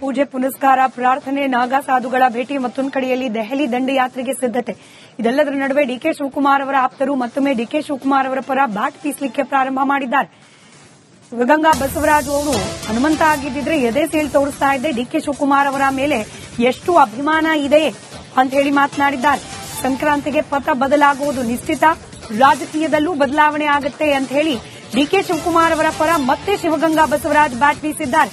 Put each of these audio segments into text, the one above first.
ಪೂಜೆ ಪುನಸ್ಕಾರ, ಪ್ರಾರ್ಥನೆ, ನಾಗಾ ಸಾಧುಗಳ ಭೇಟಿ, ಮತ್ತೊಂದು ದೆಹಲಿ ದಂಡಯಾತ್ರೆಗೆ ಸಿದ್ದತೆ. ಇದೆಲ್ಲದರ ನಡುವೆ ಡಿಕೆ ಶಿವಕುಮಾರ್ ಅವರ ಆಪ್ತರು ಮತ್ತೊಮ್ಮೆ ಡಿಕೆ ಶಿವಕುಮಾರ್ ಅವರ ಪರ ಬ್ಯಾಟ್ ಬೀಸಲಿಕ್ಕೆ ಪ್ರಾರಂಭ ಮಾಡಿದ್ದಾರೆ. ಶಿವಗಂಗಾ ಬಸವರಾಜ್ ಅವರು ಹನುಮಂತ ಆಗಿದ್ದಿದ್ರೆ ಎದೆ ಸೇಲ್ ತೋರಿಸ್ತಾ ಇದ್ದೆ, ಡಿಕೆ ಶಿವಕುಮಾರ್ ಅವರ ಮೇಲೆ ಎಷ್ಟು ಅಭಿಮಾನ ಇದೆ ಅಂತ ಹೇಳಿ ಮಾತನಾಡಿದ್ದಾರೆ. ಸಂಕ್ರಾಂತಿಗೆ ಪಥ ಬದಲಾಗುವುದು ನಿಶ್ಚಿತ, ರಾಜಕೀಯದಲ್ಲೂ ಬದಲಾವಣೆ ಆಗುತ್ತೆ ಅಂತ ಹೇಳಿ ಡಿಕೆ ಶಿವಕುಮಾರ್ ಅವರ ಪರ ಮತ್ತೆ ಶಿವಗಂಗಾ ಬಸವರಾಜ್ ಬ್ಯಾಟ್ ಬೀಸಿದ್ದಾರೆ.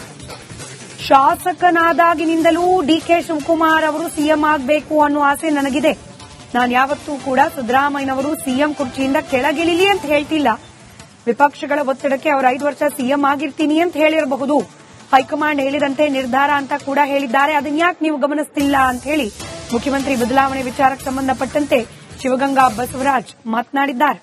ಶಾಸಕನಾದಾಗಿನಿಂದಲೂ ಡಿಕೆ ಶಿವಕುಮಾರ್ ಅವರು ಸಿಎಂ ಆಗಬೇಕು ಅನ್ನೋ ಆಸೆ ನನಗಿದೆ. ನಾನು ಯಾವತ್ತೂ ಕೂಡ ಸಿದ್ದರಾಮಯ್ಯನವರು ಸಿಎಂ ಕುರ್ಚಿಯಿಂದ ಕೆಳಗಿಳಿಲಿ ಅಂತ ಹೇಳ್ತಿಲ್ಲ. ವಿಪಕ್ಷಗಳ ಒತ್ತಡಕ್ಕೆ ಅವರು 5 ವರ್ಷ ಸಿಎಂ ಆಗಿರ್ತೀನಿ ಅಂತ ಹೇಳಿರಬಹುದು. ಹೈಕಮಾಂಡ್ ಹೇಳಿದಂತೆ ನಿರ್ಧಾರ ಅಂತ ಕೂಡ ಹೇಳಿದ್ದಾರೆ. ಅದನ್ಯಾಕೆ ನೀವು ಗಮನಿಸ್ತಿಲ್ಲ ಅಂತ ಹೇಳಿ ಮುಖ್ಯಮಂತ್ರಿ ಬದಲಾವಣೆ ವಿಚಾರಕ್ಕೆ ಸಂಬಂಧಪಟ್ಟಂತೆ ಶಿವಗಂಗಾ ಬಸವರಾಜ್ ಮಾತನಾಡಿದ್ದಾರೆ.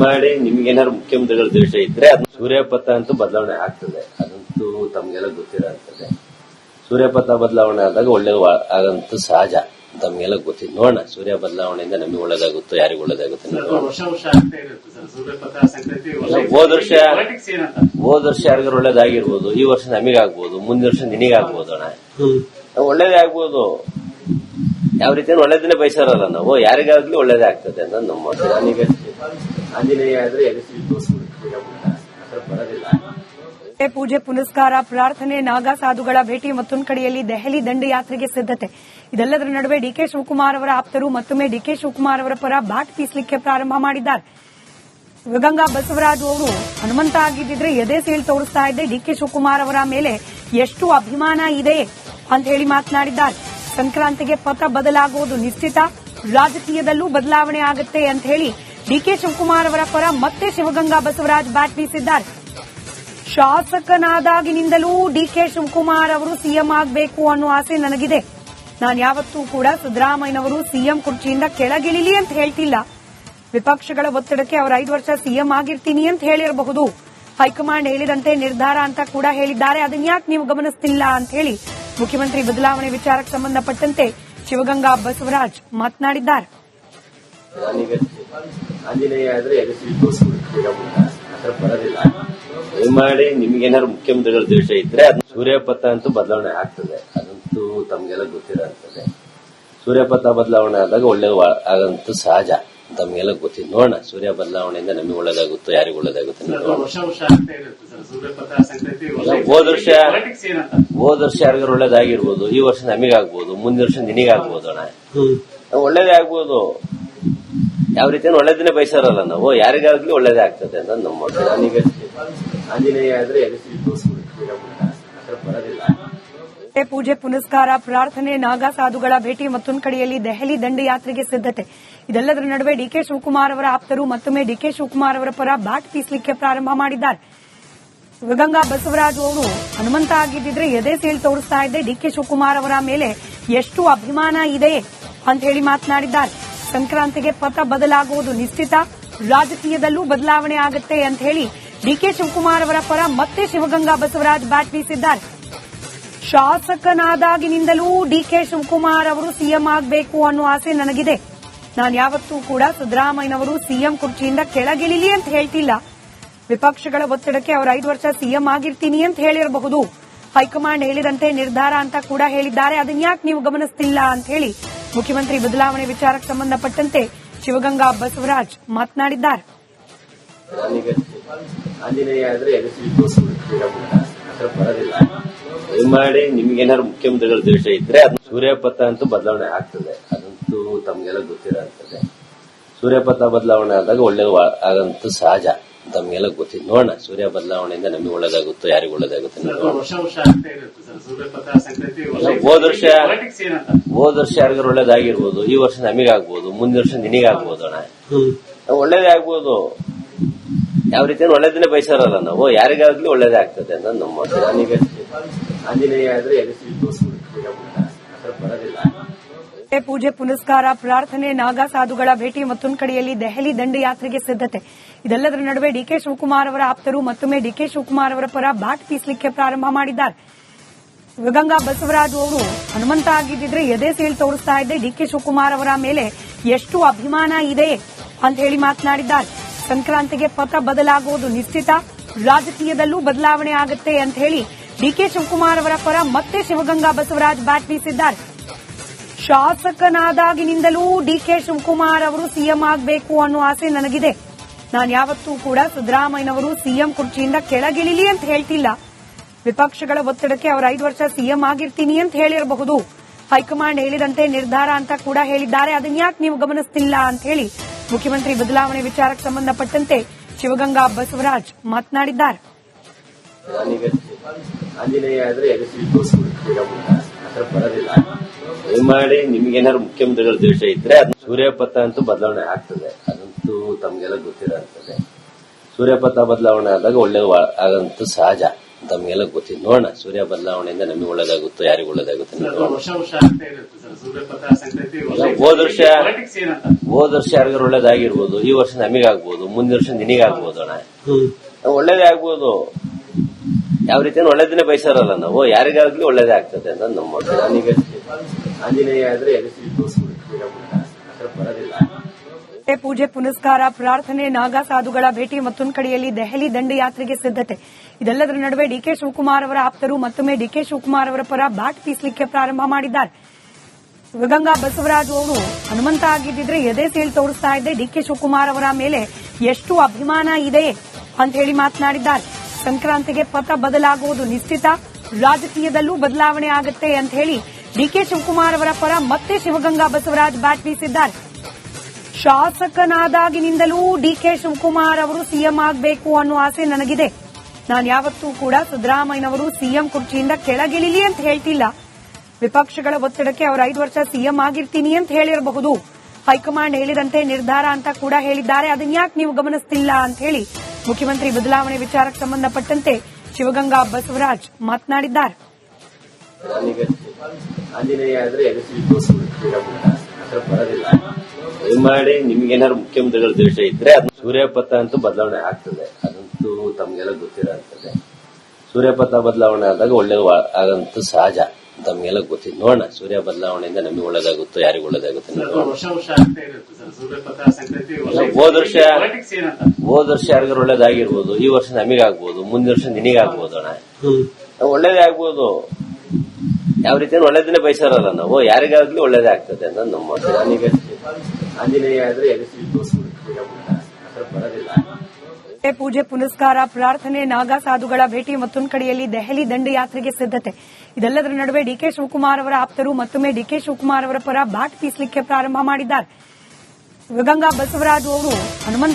ಮಾಡಿ ನಿಮ್ಗೇನಾದ್ರು ಮುಖ್ಯಮಂತ್ರಿಗಳ ದ್ವೇಷ ಇದ್ರೆ ಅದು ಸೂರ್ಯಪಥ ಅಂತೂ ಬದಲಾವಣೆ ಆಗ್ತದೆ. ಅದಂತೂ ತಮ್ಗೆಲ್ಲ ಗೊತ್ತಿರೋಂಥದ್ದೇ. ಸೂರ್ಯಪಥ ಬದಲಾವಣೆ ಆದಾಗ ಒಳ್ಳೆ ಆಗಂತೂ ಸಹಜ, ತಮ್ಗೆಲ್ಲ ಗೊತ್ತಿದ್ದು. ನೋಡೋಣ, ಸೂರ್ಯ ಬದಲಾವಣೆಯಿಂದ ನಮಗೆ ಒಳ್ಳೇದಾಗುತ್ತೋ ಯಾರಿಗೂ ಒಳ್ಳೇದಾಗುತ್ತೆ. ಹೋದ ವರ್ಷ ಯಾರಿಗಾರು ಒಳ್ಳೇದಾಗಿರ್ಬೋದು, ಈ ವರ್ಷ ನಮಗಾಗ್ಬೋದು, ಮುಂದಿನ ವರ್ಷ ನಿನಗಾಗ್ಬೋದು. ಅಣ್ಣ ಒಳ್ಳೇದೇ ಆಗ್ಬೋದು. ಯಾವ ರೀತಿ ಒಳ್ಳೇದನ್ನೇ ಬಯಸಾರಲ್ಲ ನಾವು, ಯಾರಿಗಾಗ್ಲಿ ಒಳ್ಳೇದೇ ಆಗ್ತದೆ ಅನ್ನೋದು ನಮ್ಮ ಆಂಜನೇಯ ಆದ್ರೆ ಬರೋದಿಲ್ಲ. ಪೂಜೆ ಪುನಸ್ಕಾರ, ಪ್ರಾರ್ಥನೆ, ನಾಗಾ ಸಾಧುಗಳ ಭೇಟಿ, ಮತ್ತೊಂದು ದೆಹಲಿ ದಂಡಯಾತ್ರೆಗೆ ಸಿದ್ದತೆ. ಇದೆಲ್ಲದರ ನಡುವೆ ಡಿಕೆ ಶಿವಕುಮಾರ್ ಅವರ ಆಪ್ತರು ಮತ್ತೊಮ್ಮೆ ಡಿಕೆ ಶಿವಕುಮಾರ್ ಅವರ ಪರ ಬ್ಯಾಟ್ ಬೀಸಲಿಕ್ಕೆ ಪ್ರಾರಂಭ ಮಾಡಿದ್ದಾರೆ. ಶಿವಗಂಗಾ ಬಸವರಾಜ್ ಅವರು ಹನುಮಂತ ಆಗಿದ್ದಿದ್ರೆ ಎದೆ ಸೇಲ್ ತೋರಿಸ್ತಾ ಇದ್ದೆ, ಡಿಕೆ ಶಿವಕುಮಾರ್ ಅವರ ಮೇಲೆ ಎಷ್ಟು ಅಭಿಮಾನ ಇದೆ ಅಂತ ಹೇಳಿ ಮಾತನಾಡಿದ್ದಾರೆ. ಸಂಕ್ರಾಂತಿಗೆ ಪಥ ಬದಲಾಗುವುದು ನಿಶ್ಚಿತ, ರಾಜಕೀಯದಲ್ಲೂ ಬದಲಾವಣೆ ಆಗುತ್ತೆ ಅಂತ ಹೇಳಿ ಡಿಕೆ ಶಿವಕುಮಾರ್ ಅವರ ಪರ ಮತ್ತೆ ಶಿವಗಂಗಾ ಬಸವರಾಜ್ ಬ್ಯಾಟ್ ಬೀಸಿದ್ದಾರೆ. ಶಾಸಕನಾದಾಗಿನಿಂದಲೂ ಡಿಕೆ ಶಿವಕುಮಾರ್ ಅವರು ಸಿಎಂ ಆಗಬೇಕು ಅನ್ನೋ ಆಸೆ ನನಗಿದೆ. ನಾನು ಯಾವತ್ತೂ ಕೂಡ ಸಿದ್ದರಾಮಯ್ಯನವರು ಸಿಎಂ ಕುರ್ಚಿಯಿಂದ ಕೆಳಗಿಳಿಲಿ ಅಂತ ಹೇಳ್ತಿಲ್ಲ. ವಿಪಕ್ಷಗಳ ಒತ್ತಡಕ್ಕೆ ಅವರು 5 ವರ್ಷ ಸಿಎಂ ಆಗಿರ್ತೀನಿ ಅಂತ ಹೇಳಿರಬಹುದು. ಹೈಕಮಾಂಡ್ ಹೇಳಿದಂತೆ ನಿರ್ಧಾರ ಅಂತ ಕೂಡ ಹೇಳಿದ್ದಾರೆ. ಅದನ್ಯಾಕೆ ನೀವು ಗಮನಿಸ್ತಿಲ್ಲ ಅಂತ ಹೇಳಿ ಮುಖ್ಯಮಂತ್ರಿ ಬದಲಾವಣೆ ವಿಚಾರಕ್ಕೆ ಸಂಬಂಧಪಟ್ಟಂತೆ ಶಿವಗಂಗಾ ಬಸವರಾಜ್ ಮಾತನಾಡಿದ್ದಾರೆ. ಆಂಜನೇಯ ಆದ್ರೆ ಬರೋದಿಲ್ಲ. ಮಾಡಿ ನಿಮ್ಗೇನಾದ್ರು ಮುಖ್ಯಮಂತ್ರಿಗಳ ದ್ವೇಷ ಇದ್ರೆ ಅದು ಸೂರ್ಯಪಥ ಅಂತೂ ಬದಲಾವಣೆ ಆಗ್ತದೆ. ಅದಂತೂ ತಮ್ಗೆಲ್ಲ ಗೊತ್ತಿರೋಂಥದ್ದೇ. ಸೂರ್ಯಪಥ ಬದಲಾವಣೆ ಆದಾಗ ಒಳ್ಳೆ ಆಗಂತೂ ಸಹಜ, ತಮ್ಗೆಲ್ಲ ಗೊತ್ತಿದ್ದು. ನೋಡೋಣ, ಸೂರ್ಯ ಬದಲಾವಣೆಯಿಂದ ನಮಗೆ ಒಳ್ಳೇದಾಗುತ್ತೋ ಯಾರಿಗೂ ಒಳ್ಳೇದಾಗುತ್ತೆ. ಹೋದ ವರ್ಷ ಯಾರಿಗಾರು ಒಳ್ಳೇದಾಗಿರ್ಬೋದು, ಈ ವರ್ಷ ನಮಗಾಗ್ಬೋದು, ಮುಂದಿನ ವರ್ಷ ನಿನಗಾಗ್ಬೋದು. ಅಣ್ಣ ಒಳ್ಳೇದೇ ಆಗ್ಬೋದು. ಯಾವ ರೀತಿ ಒಳ್ಳೇದನ್ನೇ ಬಯಸಾರಲ್ಲ ನಾವು, ಯಾರಿಗಾಗ್ಲಿ ಒಳ್ಳೇದೇ ಆಗ್ತದೆ ಅನ್ನೋದು ನಮ್ಮ ಆಂಜನೇಯ ಆದ್ರೆ ಬರೋದಿಲ್ಲ. ಪೂಜೆ ಪುನಸ್ಕಾರ, ಪ್ರಾರ್ಥನೆ, ನಾಗಾ ಸಾಧುಗಳ ಭೇಟಿ, ಮತ್ತೊಂದು ದೆಹಲಿ ದಂಡಯಾತ್ರೆಗೆ ಸಿದ್ದತೆ. ಇದೆಲ್ಲದರ ನಡುವೆ ಡಿಕೆ ಶಿವಕುಮಾರ್ ಅವರ ಆಪ್ತರು ಮತ್ತೊಮ್ಮೆ ಡಿಕೆ ಶಿವಕುಮಾರ್ ಅವರ ಪರ ಬ್ಯಾಟ್ ಬೀಸಲಿಕ್ಕೆ ಪ್ರಾರಂಭ ಮಾಡಿದ್ದಾರೆ. ಶಿವಗಂಗಾ ಬಸವರಾಜ್ ಅವರು ಹನುಮಂತ ಆಗಿದ್ದಿದ್ರೆ ಎದೆ ಸೇಲ್ ತೋರಿಸ್ತಾ ಇದ್ದೆ, ಡಿಕೆ ಶಿವಕುಮಾರ್ ಅವರ ಮೇಲೆ ಎಷ್ಟು ಅಭಿಮಾನ ಇದೆ ಅಂತ ಹೇಳಿ ಮಾತನಾಡಿದ್ದಾರೆ. ಸಂಕ್ರಾಂತಿಗೆ ಪಥ ಬದಲಾಗುವುದು ನಿಶ್ಚಿತ, ರಾಜಕೀಯದಲ್ಲೂ ಬದಲಾವಣೆ ಆಗುತ್ತೆ ಅಂತ ಹೇಳಿ ಡಿಕೆ ಶಿವಕುಮಾರ್ ಅವರ ಪರ ಮತ್ತೆ ಶಿವಗಂಗಾ ಬಸವರಾಜ್ ಬ್ಯಾಟ್ ಬೀಸಿದ್ದಾರೆ. ಶಾಸಕನಾದಾಗಿನಿಂದಲೂ ಡಿಕೆ ಶಿವಕುಮಾರ್ ಅವರು ಸಿಎಂ ಆಗಬೇಕು ಅನ್ನೋ ಆಸೆ ನನಗಿದೆ. ನಾನು ಯಾವತ್ತೂ ಕೂಡ ಸಿದ್ದರಾಮಯ್ಯನವರು ಸಿಎಂ ಕುರ್ಚಿಯಿಂದ ಕೆಳಗಿಳಿಲಿ ಅಂತ ಹೇಳ್ತಿಲ್ಲ. ವಿಪಕ್ಷಗಳ ಒತ್ತಡಕ್ಕೆ ಅವರು 5 ವರ್ಷ ಸಿಎಂ ಆಗಿರ್ತೀನಿ ಅಂತ ಹೇಳಿರಬಹುದು. ಹೈಕಮಾಂಡ್ ಹೇಳಿದಂತೆ ನಿರ್ಧಾರ ಅಂತ ಕೂಡ ಹೇಳಿದ್ದಾರೆ. ಅದನ್ಯಾಕೆ ನೀವು ಗಮನಿಸ್ತಿಲ್ಲ ಅಂತ ಹೇಳಿ ಮುಖ್ಯಮಂತ್ರಿ ಬದಲಾವಣೆ ವಿಚಾರಕ್ಕೆ ಸಂಬಂಧಪಟ್ಟಂತೆ ಶಿವಗಂಗಾ ಬಸವರಾಜ್ ಮಾತನಾಡಿದ್ದಾರೆ. ಆಂಜನೇಯ ಆದ್ರೆ ಬರೋದಿಲ್ಲ. ಮಾಡಿ ನಿಮ್ಗೇನಾದ್ರು ಮುಖ್ಯಮಂತ್ರಿಗಳ ದ್ವೇಷ ಇದ್ರೆ ಅದು ಸೂರ್ಯಪಥ ಅಂತೂ ಬದಲಾವಣೆ ಆಗ್ತದೆ. ಅದಂತೂ ತಮ್ಗೆಲ್ಲ ಗೊತ್ತಿರೋಂಥದ್ದೇ. ಸೂರ್ಯಪಥ ಬದಲಾವಣೆ ಆದಾಗ ಒಳ್ಳೆ ಆಗಂತೂ ಸಹಜ, ತಮ್ಗೆಲ್ಲ ಗೊತ್ತಿದ್ದು. ನೋಡೋಣ, ಸೂರ್ಯ ಬದಲಾವಣೆಯಿಂದ ನಮಗೆ ಒಳ್ಳೇದಾಗುತ್ತೋ ಯಾರಿಗೂ ಒಳ್ಳೇದಾಗುತ್ತೆ. ಹೋದ ವರ್ಷ ಯಾರಿಗಾರು ಒಳ್ಳೇದಾಗಿರ್ಬೋದು, ಈ ವರ್ಷ ನಮಗಾಗ್ಬೋದು, ಮುಂದಿನ ವರ್ಷ ನಿನಗಾಗ್ಬೋದು. ಅಣ್ಣ ಒಳ್ಳೇದೇ ಆಗ್ಬೋದು. ಯಾವ ರೀತಿ ಒಳ್ಳೇದನ್ನೇ ಬಯಸಾರಲ್ಲ ನಾವು, ಯಾರಿಗಾಗ್ಲಿ ಒಳ್ಳೇದೇ ಆಗ್ತದೆ ಅನ್ನೋದು ನಮ್ಮ ಆಂಜನೇಯ ಆದ್ರೆ ಬರೋದಿಲ್ಲ. ಪೂಜೆ ಪುನಸ್ಕಾರ, ಪ್ರಾರ್ಥನೆ, ನಾಗಾ ಸಾಧುಗಳ ಭೇಟಿ, ಮತ್ತೊಂದು ದೆಹಲಿ ದಂಡಯಾತ್ರೆಗೆ ಸಿದ್ದತೆ. ಇದೆಲ್ಲದರ ನಡುವೆ ಡಿಕೆ ಶಿವಕುಮಾರ್ ಅವರ ಆಪ್ತರು ಮತ್ತೊಮ್ಮೆ ಡಿಕೆ ಶಿವಕುಮಾರ್ ಅವರ ಪರ ಬ್ಯಾಟ್ ಬೀಸಲಿಕ್ಕೆ ಪ್ರಾರಂಭ ಮಾಡಿದ್ದಾರೆ. ಶಿವಗಂಗಾ ಬಸವರಾಜ್ ಅವರು ಹನುಮಂತ ಆಗಿದ್ದಿದ್ರೆ ಎದೆ ಸೇಲ್ ತೋರಿಸ್ತಾ ಇದ್ದೆ, ಡಿಕೆ ಶಿವಕುಮಾರ್ ಅವರ ಮೇಲೆ ಎಷ್ಟು ಅಭಿಮಾನ ಇದೆ ಅಂತ ಹೇಳಿ ಮಾತನಾಡಿದ್ದಾರೆ. ಸಂಕ್ರಾಂತಿಗೆ ಪಥ ಬದಲಾಗುವುದು ನಿಶ್ಚಿತ, ರಾಜಕೀಯದಲ್ಲೂ ಬದಲಾವಣೆ ಆಗುತ್ತೆ ಅಂತ ಹೇಳಿ ಡಿಕೆ ಶಿವಕುಮಾರ್ ಅವರ ಪರ ಮತ್ತೆ ಶಿವಗಂಗಾ ಬಸವರಾಜ್ ಬ್ಯಾಟ್ ಬೀಸಿದ್ದಾರೆ. ಶಾಸಕನಾದಾಗಿನಿಂದಲೂ ಡಿಕೆ ಶಿವಕುಮಾರ್ ಅವರು ಸಿಎಂ ಆಗಬೇಕು ಅನ್ನೋ ಆಸೆ ನನಗಿದೆ. ನಾನು ಯಾವತ್ತೂ ಕೂಡ ಸಿದ್ದರಾಮಯ್ಯನವರು ಸಿಎಂ ಕುರ್ಚಿಯಿಂದ ಕೆಳಗಿಳಿಲಿ ಅಂತ ಹೇಳ್ತಿಲ್ಲ. ವಿಪಕ್ಷಗಳ ಒತ್ತಡಕ್ಕೆ ಅವರು 5 ವರ್ಷ ಸಿಎಂ ಆಗಿರ್ತೀನಿ ಅಂತ ಹೇಳಿರಬಹುದು. ಹೈಕಮಾಂಡ್ ಹೇಳಿದಂತೆ ನಿರ್ಧಾರ ಅಂತ ಕೂಡ ಹೇಳಿದ್ದಾರೆ. ಅದನ್ಯಾಕೆ ನೀವು ಗಮನಿಸ್ತಿಲ್ಲ ಅಂತ ಹೇಳಿ ಮುಖ್ಯಮಂತ್ರಿ ಬದಲಾವಣೆ ವಿಚಾರಕ್ಕೆ ಸಂಬಂಧಪಟ್ಟಂತೆ ಶಿವಗಂಗಾ ಬಸವರಾಜ್ ಮಾತನಾಡಿದ್ದಾರೆ. ಆಂಜನೇಯ ಆದ್ರೆ ಬರೋದಿಲ್ಲ. ದಯಮಾಡಿ ನಿಮ್ಗೇನಾದ್ರು ಮುಖ್ಯಮಂತ್ರಿಗಳ ದ್ವೇಷ ಇದ್ರೆ ಅದು ಸೂರ್ಯಪಥ ಅಂತೂ ಬದಲಾವಣೆ ಆಗ್ತದೆ. ಅದಂತೂ ತಮ್ಗೆಲ್ಲ ಗೊತ್ತಿರೋಂಥದ್ದೇ. ಸೂರ್ಯಪಥ ಬದಲಾವಣೆ ಆದಾಗ ಒಳ್ಳೆ ಆಗಂತೂ ಸಹಜ, ತಮ್ಗೆಲ್ಲ ಗೊತ್ತಿದೆ. ನೋಡೋಣ, ಸೂರ್ಯ ಬದಲಾವಣೆಯಿಂದ ನಮಗೆ ಒಳ್ಳೇದಾಗುತ್ತೋ ಯಾರಿಗೂ ಒಳ್ಳೇದಾಗುತ್ತೆ ಹೋದ ವರ್ಷ ಯಾರಿಗಾರು ಒಳ್ಳೇದಾಗಿರ್ಬೋದು, ಈ ವರ್ಷ ನಮಗಾಗ್ಬೋದು, ಮುಂದಿನ ವರ್ಷ ನಿನಗಾಗ್ಬೋದು. ಅಣ್ಣ ಒಳ್ಳೇದೇ ಆಗ್ಬೋದು. ಯಾವ ರೀತಿಯ ಒಳ್ಳೇದನ್ನೇ ಬಯಸಾರಲ್ಲ ನಾವು, ಯಾರಿಗಾಗ್ಲಿ ಒಳ್ಳೇದೇ ಆಗ್ತದೆ ಅಂತ ನಮ್ಮ ಆಂಜನೇಯ ಆದ್ರೆ ಬರೋದಿಲ್ಲ. ಪೂಜೆ ಪುನಸ್ಕಾರ, ಪ್ರಾರ್ಥನೆ, ನಾಗಾ ಸಾಧುಗಳ ಭೇಟಿ ಮತ್ತೊಂದು ಕಡೆಯಲ್ಲಿ ದೆಹಲಿ ದಂಡಯಾತ್ರೆಗೆ ಸಿದ್ದತೆ. ಇದೆಲ್ಲದರ ನಡುವೆ ಡಿಕೆ ಶಿವಕುಮಾರ್ ಅವರ ಆಪ್ತರು ಮತ್ತೊಮ್ಮೆ ಡಿಕೆ ಶಿವಕುಮಾರ್ ಅವರ ಪರ ಬ್ಯಾಟ್ ಬೀಸಲಿಕ್ಕೆ ಪ್ರಾರಂಭ ಮಾಡಿದ್ದಾರೆ. ಶಿವಗಂಗಾ ಬಸವರಾಜ್ ಅವರು ಹನುಮಂತ ಆಗಿದ್ದಿದ್ರೆ ಎದೆ ಸೇಲ್ ತೋರಿಸ್ತಾ ಇದ್ದೆ, ಡಿಕೆ ಶಿವಕುಮಾರ್ ಅವರ ಮೇಲೆ ಎಷ್ಟು ಅಭಿಮಾನ ಇದೆ ಅಂತ ಹೇಳಿ ಮಾತನಾಡಿದ್ದಾರೆ. ಸಂಕ್ರಾಂತಿಗೆ ಪಥ ಬದಲಾಗುವುದು ನಿಶ್ಚಿತ, ರಾಜಕೀಯದಲ್ಲೂ ಬದಲಾವಣೆ ಆಗುತ್ತೆ ಅಂತ ಹೇಳಿ ಡಿಕೆ ಶಿವಕುಮಾರ್ ಅವರ ಪರ ಮತ್ತೆ ಶಿವಗಂಗಾ ಬಸವರಾಜ್ ಬ್ಯಾಟ್ ಬೀಸಿದ್ದಾರೆ. ಶಾಸಕನಾದಾಗಿನಿಂದಲೂ ಡಿಕೆ ಶಿವಕುಮಾರ್ ಅವರು ಸಿಎಂ ಆಗಬೇಕು ಅನ್ನೋ ಆಸೆ ನನಗಿದೆ. ನಾನು ಯಾವತ್ತೂ ಕೂಡ ಸಿದ್ದರಾಮಯ್ಯನವರು ಸಿಎಂ ಕುರ್ಚಿಯಿಂದ ಕೆಳಗಿಳಿಲಿ ಅಂತ ಹೇಳ್ತಿಲ್ಲ. ವಿಪಕ್ಷಗಳ ಒತ್ತಡಕ್ಕೆ ಅವರು 5 ವರ್ಷ ಸಿಎಂ ಆಗಿರ್ತೀನಿ ಅಂತ ಹೇಳಿರಬಹುದು. ಹೈಕಮಾಂಡ್ ಹೇಳಿದಂತೆ ನಿರ್ಧಾರ ಅಂತ ಕೂಡ ಹೇಳಿದ್ದಾರೆ. ಅದನ್ಯಾಕೆ ನೀವು ಗಮನಿಸ್ತಿಲ್ಲ ಅಂತ ಹೇಳಿ ಮುಖ್ಯಮಂತ್ರಿ ಬದಲಾವಣೆ ವಿಚಾರಕ್ಕೆ ಸಂಬಂಧಪಟ್ಟಂತೆ ಶಿವಗಂಗಾ ಬಸವರಾಜ್ ಮಾತನಾಡಿದ್ದಾರೆ. ಆಂಜನೇಯ ಆದ್ರೆ ಬರೋದಿಲ್ಲ. ದಯಮಾಡಿ ನಿಮ್ಗೇನಾದ್ರು ಮುಖ್ಯಮಂತ್ರಿಗಳ ದ್ವೇಷ ಇದ್ರೆ ಅದು ಸೂರ್ಯಪಥ ಅಂತೂ ಬದಲಾವಣೆ ಆಗ್ತದೆ. ಅದಂತೂ ತಮ್ಗೆಲ್ಲ ಗೊತ್ತಿರೋಂಥದ್ದೇ. ಸೂರ್ಯಪಥ ಬದಲಾವಣೆ ಆದಾಗ ಒಳ್ಳೆ ಆಗಂತೂ ಸಹಜ, ತಮ್ಗೆಲ್ಲ ಗೊತ್ತಿದೆ. ನೋಡೋಣ, ಸೂರ್ಯ ಬದಲಾವಣೆಯಿಂದ ನಮಗೆ ಒಳ್ಳೇದಾಗುತ್ತೋ ಯಾರಿಗೂ ಒಳ್ಳೇದಾಗುತ್ತೆ ಹೋದ ವರ್ಷ ಯಾರಿಗಾರು ಒಳ್ಳೇದಾಗಿರ್ಬೋದು, ಈ ವರ್ಷ ನಮಗಾಗ್ಬೋದು, ಮುಂದಿನ ವರ್ಷ ನಿನಗಾಗ್ಬೋದು. ಅಣ್ಣ ಒಳ್ಳೇದೇ ಆಗ್ಬೋದು. ಯಾವ ರೀತಿಯ ಒಳ್ಳೇದನ್ನೇ ಬಯಸಾರಲ್ಲ ನಾವು, ಯಾರಿಗಾಗ್ಲಿ ಒಳ್ಳೇದೇ ಆಗ್ತದೆ ಅಂತ ನಮ್ಮ ಆಂಜನೇಯ ಆದ್ರೆ ಬರೋದಿಲ್ಲ. ಪೂಜೆ ಪುನಸ್ಕಾರ, ಪ್ರಾರ್ಥನೆ, ನಾಗಾ ಸಾಧುಗಳ ಭೇಟಿ ಮತ್ತೊಂದು ಕಡೆಯಲ್ಲಿ ದೆಹಲಿ ದಂಡಯಾತ್ರೆಗೆ ಸಿದ್ದತೆ. ಇದೆಲ್ಲದರ ನಡುವೆ ಡಿಕೆ ಶಿವಕುಮಾರ್ ಅವರ ಆಪ್ತರು ಮತ್ತೊಮ್ಮೆ ಡಿಕೆ ಶಿವಕುಮಾರ್ ಅವರ ಪರ ಬ್ಯಾಟ್ ಬೀಸಲಿಕ್ಕೆ ಪ್ರಾರಂಭ ಮಾಡಿದ್ದಾರೆ. ಶಿವಗಂಗಾ ಬಸವರಾಜ್ ಅವರು ಹನುಮಂತ